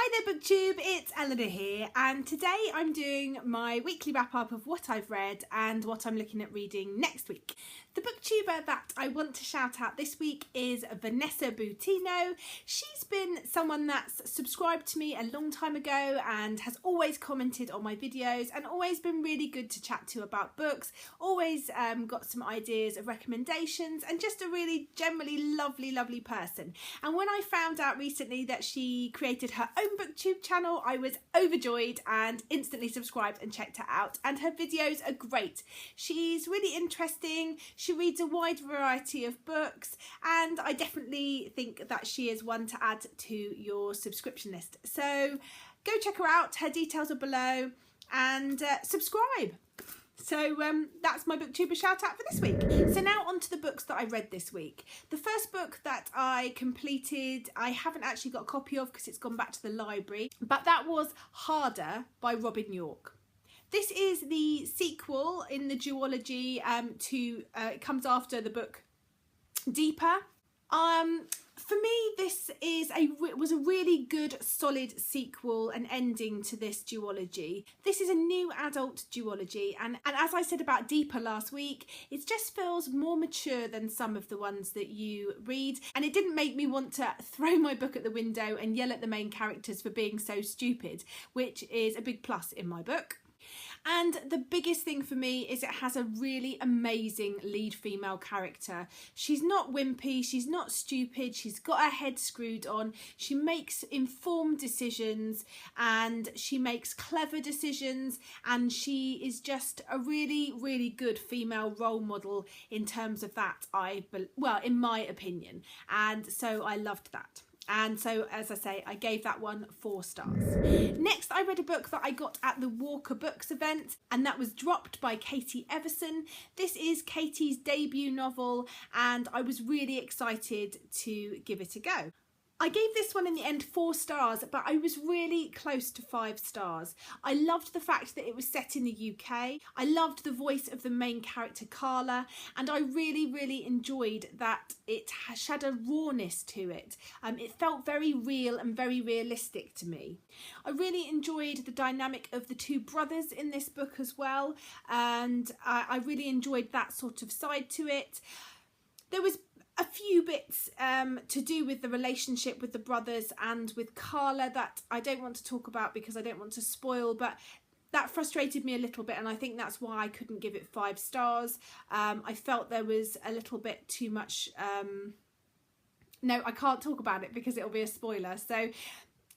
Hi there Booktube, it's Eleanor here, and today I'm doing my weekly wrap up of what I've read and what I'm looking at reading next week. The booktuber that I want to shout out this week is Vanessa Boutino. She's been someone that's subscribed to me a long time ago and has always commented on my videos and always been really good to chat to about books, always got some ideas of recommendations, and just a really generally lovely person. And when I found out recently that she created her own booktube channel, I was overjoyed and instantly subscribed and checked her out, and her videos are great. She's really interesting, she reads a wide variety of books, and I definitely think that she is one to add to your subscription list. So go check her out, her details are below, and subscribe. So that's my booktuber shout out for this week. So now on to the books that I read this week. The first book that I completed, I haven't actually got a copy of because it's gone back to the library, but that was Harder by Robin York. This is the sequel in the duology it comes after the book Deeper. For me, this was a really good, solid sequel and ending to this duology. This is a new adult duology, and as I said about Deeper last week, it just feels more mature than some of the ones that you read, and it didn't make me want to throw my book at the window and yell at the main characters for being so stupid, which is a big plus in my book. And the biggest thing for me is it has a really amazing lead female character. She's not wimpy, she's not stupid, she's got her head screwed on, she makes informed decisions and she makes clever decisions, and she is just a really good female role model in terms of that, in my opinion, and so I loved that. And so, as I say, I gave that one 4 stars. Next, I read a book that I got at the Walker Books event, and that was Dropped by Katie Everson. This is Katie's debut novel, and I was really excited to give it a go. I gave this one in the end 4 stars, but I was really close to 5 stars. I loved the fact that it was set in the UK. I loved the voice of the main character Carla, and I really enjoyed that it had a rawness to it. It felt very real and very realistic to me. I really enjoyed the dynamic of the 2 brothers in this book as well, and I really enjoyed that sort of side to it. There was a few bits to do with the relationship with the brothers and with Carla that I don't want to talk about because I don't want to spoil, but that frustrated me a little bit, and I think that's why I couldn't give it 5 stars. I felt there was a little bit too much... No, I can't talk about it because it'll be a spoiler. So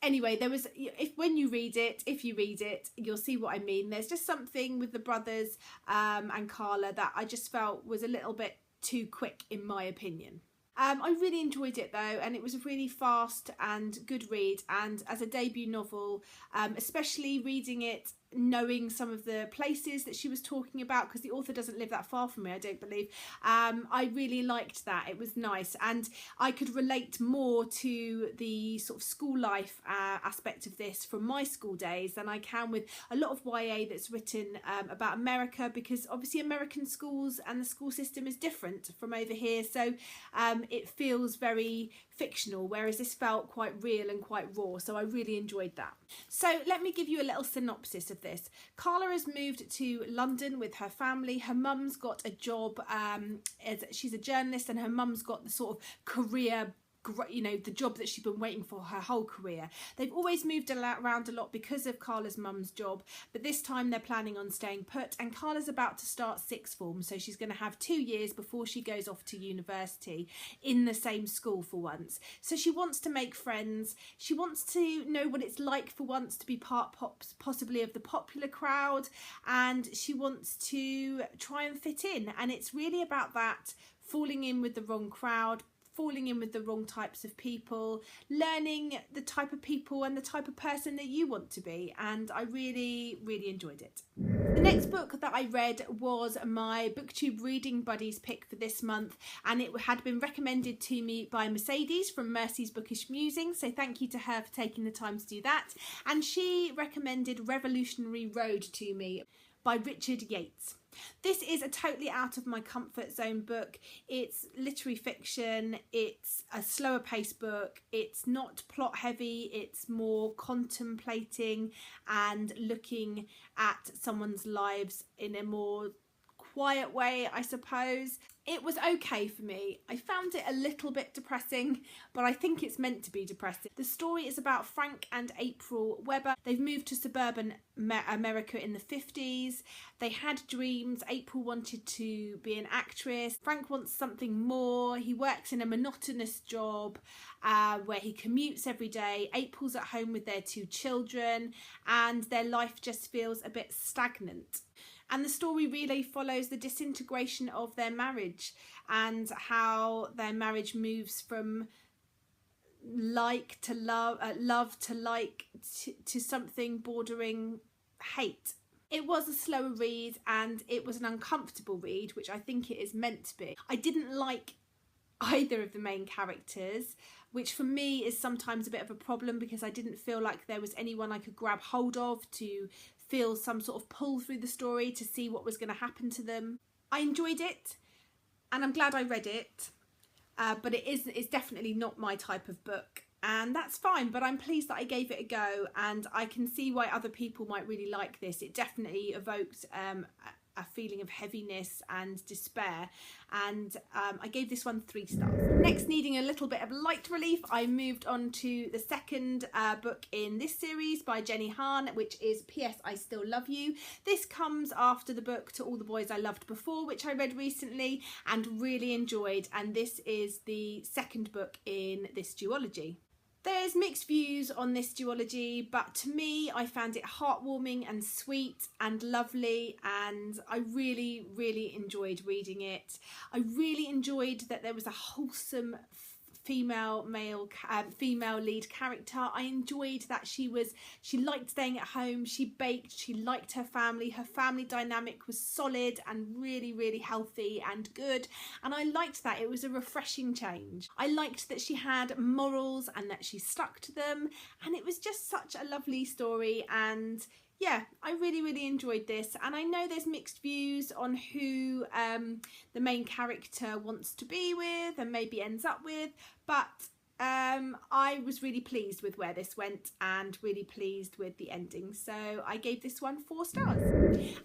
anyway, there was, if you read it, you'll see what I mean. There's just something with the brothers and Carla that I just felt was a little bit too quick in my opinion. I really enjoyed it though, and it was a really fast and good read, and as a debut novel, especially reading it knowing some of the places that she was talking about, because the author doesn't live that far from me, I don't believe. I really liked that. It was nice, and I could relate more to the sort of school life aspect of this from my school days than I can with a lot of YA that's written about America, because obviously American schools and the school system is different from over here, so it feels very fictional, whereas this felt quite real and quite raw, so I really enjoyed that. So let me give you a little synopsis of this. Carla has moved to London with her family. Her mum's got a job, she's a journalist, and her mum's got the sort of career, you know, the job that she's been waiting for her whole career. They've always moved around a lot because of Carla's mum's job, but this time they're planning on staying put, and Carla's about to start 6th form, so she's going to have 2 years before she goes off to university in the same school for once. So she wants to make friends, she wants to know what it's like for once to be part possibly of the popular crowd, and she wants to try and fit in, and it's really about that, falling in with the wrong crowd, falling in with the wrong types of people, learning the type of people and the type of person that you want to be, and I really enjoyed it. The next book that I read was my Booktube Reading Buddies pick for this month, and it had been recommended to me by Mercedes from Mercy's Bookish Musings, so thank you to her for taking the time to do that, and she recommended Revolutionary Road to me. by Richard Yates. This is a totally out of my comfort zone book. It's literary fiction, it's a slower paced book, it's not plot heavy, it's more contemplating and looking at someone's lives in a more quiet way, I suppose. It was okay for me. I found it a little bit depressing, but I think it's meant to be depressing. The story is about Frank and April Weber. They've moved to suburban America in the 50s. They had dreams. April wanted to be an actress. Frank wants something more. He works in a monotonous job where he commutes every day. April's at home with their 2 children, and their life just feels a bit stagnant. And the story really follows the disintegration of their marriage and how their marriage moves from like to love, love to like, to something bordering hate. It was a slower read and it was an uncomfortable read, which I think it is meant to be. I didn't like either of the main characters, which for me is sometimes a bit of a problem because I didn't feel like there was anyone I could grab hold of to feel some sort of pull through the story to see what was going to happen to them. I enjoyed it and I'm glad I read it, but it's definitely not my type of book, and that's fine, but I'm pleased that I gave it a go, and I can see why other people might really like this. It definitely evoked a feeling of heaviness and despair, and I gave this one 3 stars. Next, needing a little bit of light relief, I moved on to the second book in this series by Jenny Han, which is P.S. I Still Love You. This comes after the book To All the Boys I Loved Before, which I read recently and really enjoyed, and this is the second book in this duology. There's mixed views on this duology, but to me I found it heartwarming and sweet and lovely, and I really, really enjoyed reading it. I really enjoyed that there was a wholesome female lead character. I enjoyed that she liked staying at home, she baked, she liked her family dynamic was solid and really, really healthy and good, and I liked that. It was a refreshing change. I liked that she had morals and that she stuck to them, and it was just such a lovely story. And yeah, I really, really enjoyed this, and I know there's mixed views on who the main character wants to be with and maybe ends up with, but I was really pleased with where this went and really pleased with the ending, so I gave this one 4 stars.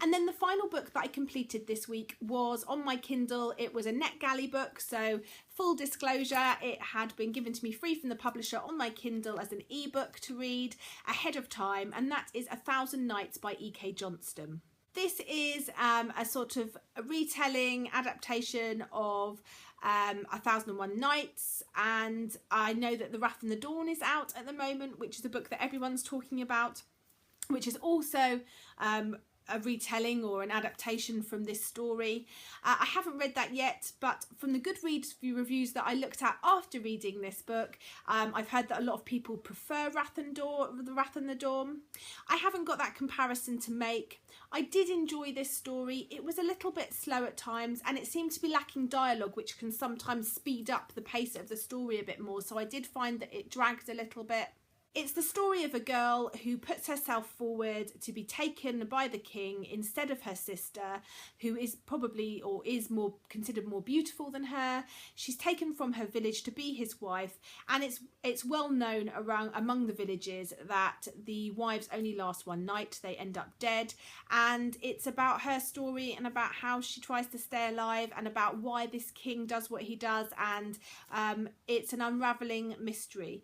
And then the final book that I completed this week was on my Kindle. It was a NetGalley book, so full disclosure, it had been given to me free from the publisher on my Kindle as an ebook to read ahead of time, and that is 1,000 Nights by E.K. Johnston. This is a sort of a retelling adaptation of 1001 Nights, and I know that The Wrath and the Dawn is out at the moment, which is a book that everyone's talking about, which is also a retelling or an adaptation from this story. I haven't read that yet, but from the Goodreads reviews that I looked at after reading this book, I've heard that a lot of people prefer The Wrath and the Dawn. I haven't got that comparison to make. I did enjoy this story. It was a little bit slow at times, and it seemed to be lacking dialogue, which can sometimes speed up the pace of the story a bit more, so I did find that it dragged a little bit. It's the story of a girl who puts herself forward to be taken by the king instead of her sister, who is probably or is more considered more beautiful than her. She's taken from her village to be his wife, and it's well known among the villages that the wives only last one night. They end up dead, and it's about her story and about how she tries to stay alive and about why this king does what he does, and it's an unravelling mystery.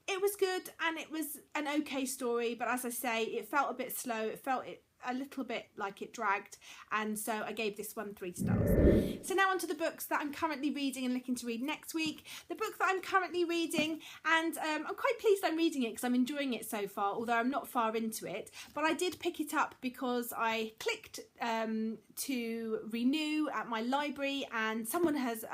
It was good and it was an okay story, but as I say, it felt a bit slow. It felt a little bit like it dragged, and so I gave this one 3 stars. So now on to the books that I'm currently reading and looking to read next week. The book that I'm currently reading, and I'm quite pleased I'm reading it because I'm enjoying it so far, although I'm not far into it, but I did pick it up because I clicked to renew at my library, and someone has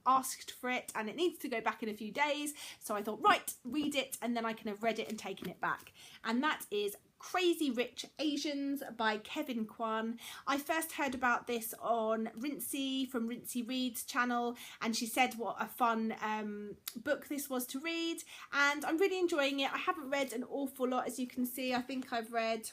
asked for it and it needs to go back in a few days, so I thought, right, read it and then I can have read it and taken it back, and that is Crazy Rich Asians by Kevin Kwan. I first heard about this on Rincey from Rincey Reads channel, and she said what a fun book this was to read, and I'm really enjoying it. I haven't read an awful lot, as you can see. I think I've read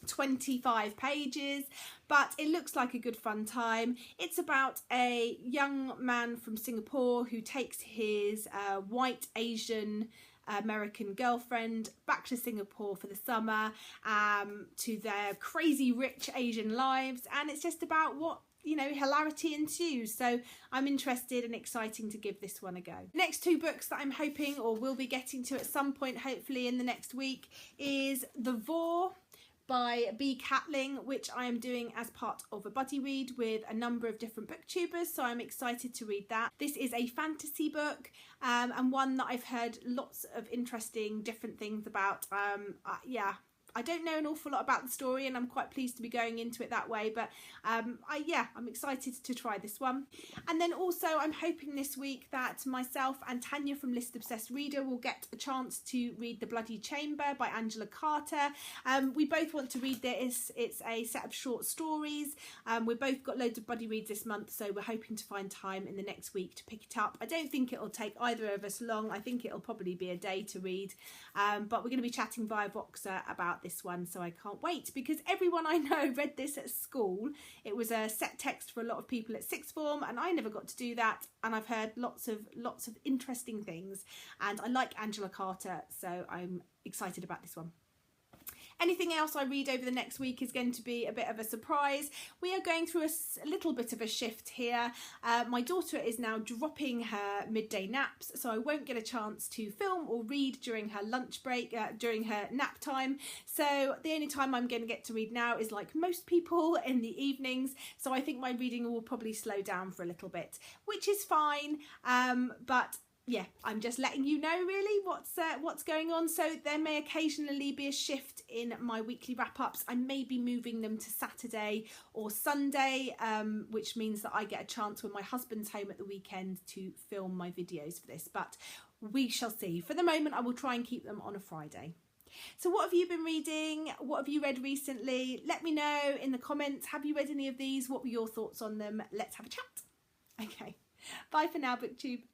25 pages, but it looks like a good fun time. It's about a young man from Singapore who takes his white Asian American girlfriend back to Singapore for the summer, to their crazy rich Asian lives, and it's just about what, you know, hilarity ensues. So I'm interested and exciting to give this one a go. Next two books that I'm hoping or will be getting to at some point, hopefully in the next week, is The Vor by B. Catling, which I am doing as part of a buddy read with a number of different booktubers, so I'm excited to read that. This is a fantasy book, and one that I've heard lots of interesting different things about. Yeah, I don't know an awful lot about the story, and I'm quite pleased to be going into it that way, but I'm excited to try this one. And then also I'm hoping this week that myself and Tanya from List Obsessed Reader will get a chance to read The Bloody Chamber by Angela Carter. We both want to read this. It's a set of short stories. We've both got loads of buddy reads this month, so we're hoping to find time in the next week to pick it up. I don't think it'll take either of us long. I think it'll probably be a day to read, but we're going to be chatting via Voxer about this one, so I can't wait, because everyone I know read this at school. It was a set text for a lot of people at sixth form, and I never got to do that, and I've heard lots of interesting things, and I like Angela Carter, so I'm excited about this one. Anything else I read over the next week is going to be a bit of a surprise. We are going through a little bit of a shift here. My daughter is now dropping her midday naps, so I won't get a chance to film or read during her lunch break, during her nap time. So the only time I'm going to get to read now is, like most people, in the evenings. So I think my reading will probably slow down for a little bit, which is fine. But yeah, I'm just letting you know really what's going on. So there may occasionally be a shift in my weekly wrap-ups. I may be moving them to Saturday or Sunday, which means that I get a chance when my husband's home at the weekend to film my videos for this, but we shall see. For the moment, I will try and keep them on a Friday. So what have you been reading? What have you read recently? Let me know in the comments. Have you read any of these? What were your thoughts on them? Let's have a chat. Okay, bye for now, BookTube.